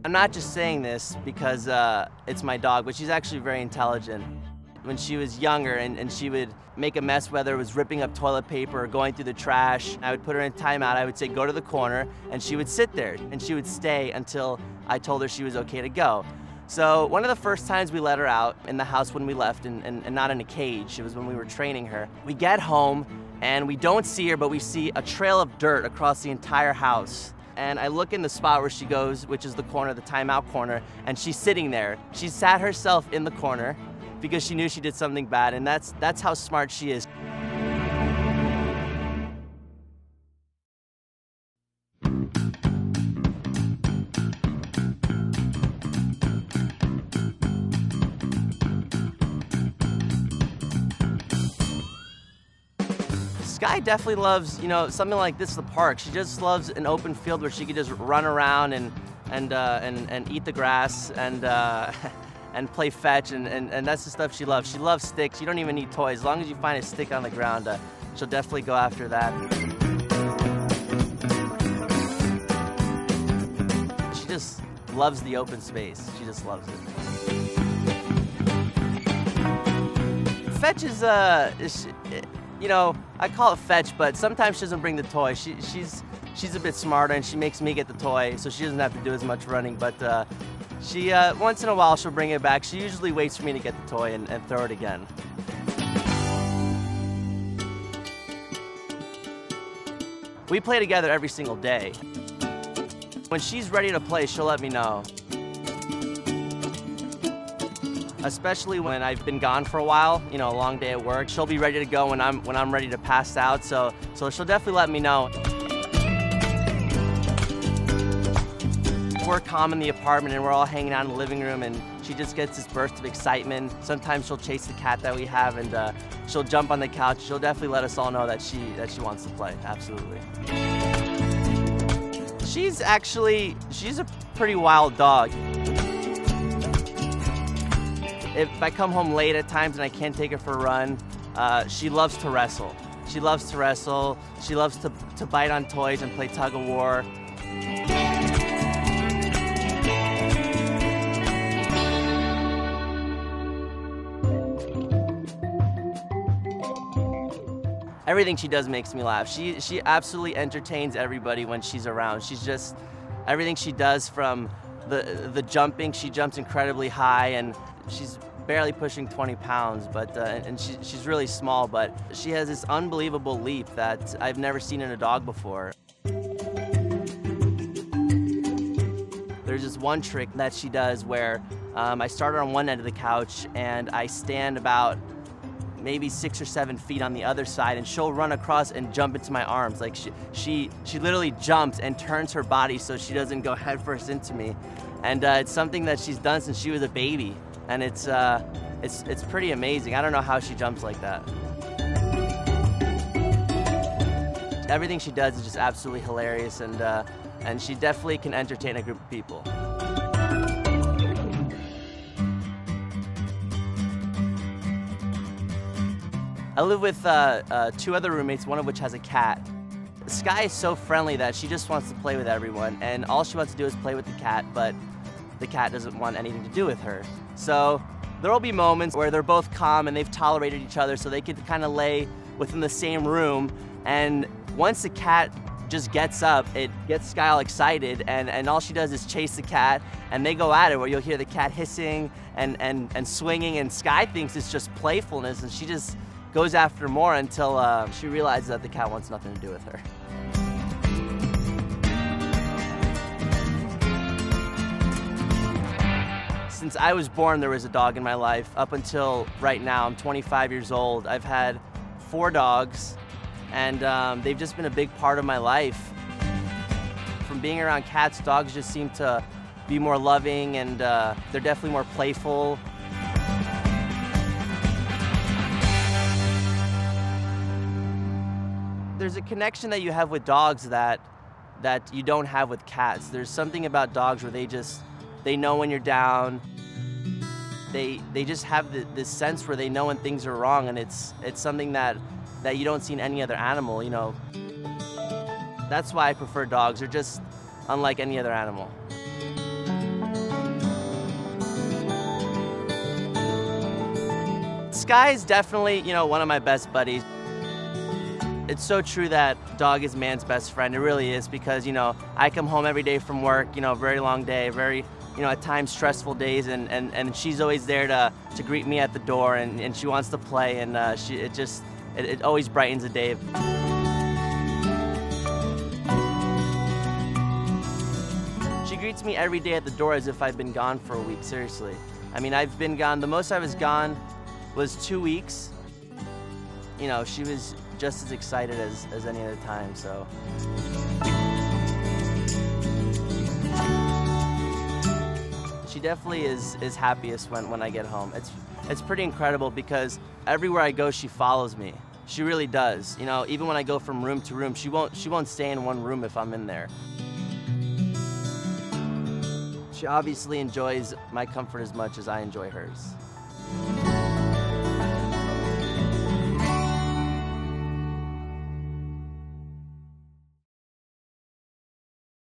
I'm not just saying this because it's my dog, but she's actually very intelligent. When she was younger and she would make a mess, whether it was ripping up toilet paper or going through the trash, I would put her in timeout. I would say, go to the corner, and she would sit there, and she would stay until I told her she was okay to go. So one of the first times we let her out in the house when we left, and not in a cage, it was when we were training her. We get home, and we don't see her, but we see a trail of dirt across the entire house. And I look in the spot where she goes, which is the corner, the timeout corner, and she's sitting there. She sat herself in the corner because she knew she did something bad, and that's how smart she is. Skye definitely loves, something like this, the park. She just loves an open field where she could just run around and eat the grass and play fetch, and that's the stuff she loves. She loves sticks. You don't even need toys. As long as you find a stick on the ground, she'll definitely go after that. She just loves the open space. She just loves it. Fetch is, I call it fetch, but sometimes she doesn't bring the toy. She's a bit smarter, and she makes me get the toy, so she doesn't have to do as much running, but she, once in a while, she'll bring it back. She usually waits for me to get the toy and throw it again. We play together every single day. When she's ready to play, she'll let me know. Especially when I've been gone for a while, a long day at work. She'll be ready to go when I'm ready to pass out, so she'll definitely let me know. We're calm in the apartment and we're all hanging out in the living room, and she just gets this burst of excitement. Sometimes she'll chase the cat that we have, and she'll jump on the couch. She'll definitely let us all know that she wants to play, absolutely. She's a pretty wild dog. If I come home late at times and I can't take her for a run, she loves to wrestle. She loves to wrestle. She loves to bite on toys and play tug of war. Everything she does makes me laugh. She absolutely entertains everybody when she's around. She's just, everything she does, from the jumping, she jumps incredibly high, and she's barely pushing 20 pounds, but and she's really small, but she has this unbelievable leap that I've never seen in a dog before. There's this one trick that she does where I start her on one end of the couch and I stand about maybe 6 or 7 feet on the other side, and she'll run across and jump into my arms. Like she literally jumps and turns her body so she doesn't go headfirst into me. And it's something that she's done since she was a baby. And it's pretty amazing. I don't know how she jumps like that. Everything she does is just absolutely hilarious, and she definitely can entertain a group of people. I live with 2 other roommates, one of which has a cat. Skye is so friendly that she just wants to play with everyone, and all she wants to do is play with the cat, but the cat doesn't want anything to do with her. So there will be moments where they're both calm and they've tolerated each other, so they could kind of lay within the same room, and once the cat just gets up, it gets Skye all excited, and all she does is chase the cat, and they go at it, where you'll hear the cat hissing and swinging, and Skye thinks it's just playfulness, and she just goes after more until she realizes that the cat wants nothing to do with her. Since I was born, there was a dog in my life. Up until right now, I'm 25 years old. I've had 4 dogs, and they've just been a big part of my life. From being around cats, dogs just seem to be more loving, and they're definitely more playful. There's a connection that you have with dogs that you don't have with cats. There's something about dogs where they know when you're down. They just have this sense where they know when things are wrong, and it's something that you don't see in any other animal, That's why I prefer dogs. They're just unlike any other animal. Skye is definitely, you know, one of my best buddies. It's so true that dog is man's best friend. It really is, because, you know, I come home every day from work, you know, very long day, very, you know, at times stressful days, and she's always there to greet me at the door, and she wants to play, and it always brightens the day. She greets me every day at the door as if I've been gone for a week, seriously. I mean, I've been gone, the most I was gone was 2 weeks. You know, she was just as excited as any other time, so. She definitely is happiest when I get home. It's pretty incredible, because everywhere I go, she follows me. She really does. You know, even when I go from room to room, she won't stay in one room if I'm in there. She obviously enjoys my comfort as much as I enjoy hers.